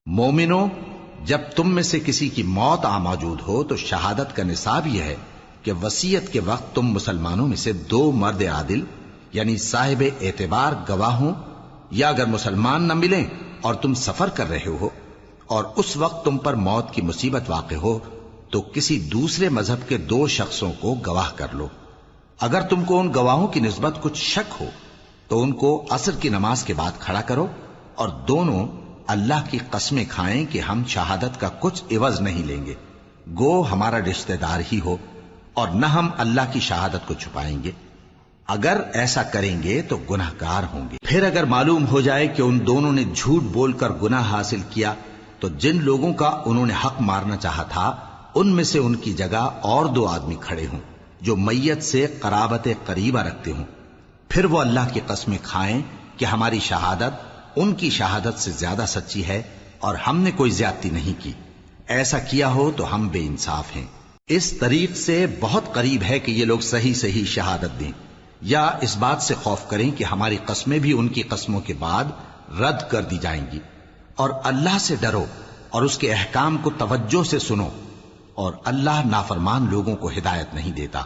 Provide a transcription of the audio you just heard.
مومنو، جب تم میں سے کسی کی موت موجود ہو تو شہادت کا نصاب یہ ہے کہ وصیت کے وقت تم مسلمانوں میں سے 2 مرد عادل یعنی صاحب اعتبار گواہ ہوں، یا اگر مسلمان نہ ملیں اور تم سفر کر رہے ہو اور اس وقت تم پر موت کی مصیبت واقع ہو تو کسی دوسرے مذہب کے 2 شخصوں کو گواہ کر لو۔ اگر تم کو ان گواہوں کی نسبت کچھ شک ہو تو ان کو عصر کی نماز کے بعد کھڑا کرو اور دونوں اللہ کی قسمیں کھائیں کہ ہم شہادت کا کچھ عوض نہیں لیں گے، گو ہمارا رشتہ دار ہی ہو، اور نہ ہم اللہ کی شہادت کو چھپائیں گے۔ اگر ایسا کریں گے تو گناہ گار ہوں گے۔ پھر اگر معلوم ہو جائے کہ ان دونوں نے جھوٹ بول کر گناہ حاصل کیا تو جن لوگوں کا انہوں نے حق مارنا چاہا تھا ان میں سے ان کی جگہ اور 2 آدمی کھڑے ہوں جو میت سے قرابت قریبہ رکھتے ہوں، پھر وہ اللہ کی قسمیں کھائیں کہ ہماری شہادت ان کی شہادت سے زیادہ سچی ہے اور ہم نے کوئی زیادتی نہیں کی۔ ایسا کیا ہو تو ہم بے انصاف ہیں۔ اس طریق سے بہت قریب ہے کہ یہ لوگ صحیح صحیح شہادت دیں، یا اس بات سے خوف کریں کہ ہماری قسمیں بھی ان کی قسموں کے بعد رد کر دی جائیں گی۔ اور اللہ سے ڈرو اور اس کے احکام کو توجہ سے سنو، اور اللہ نافرمان لوگوں کو ہدایت نہیں دیتا۔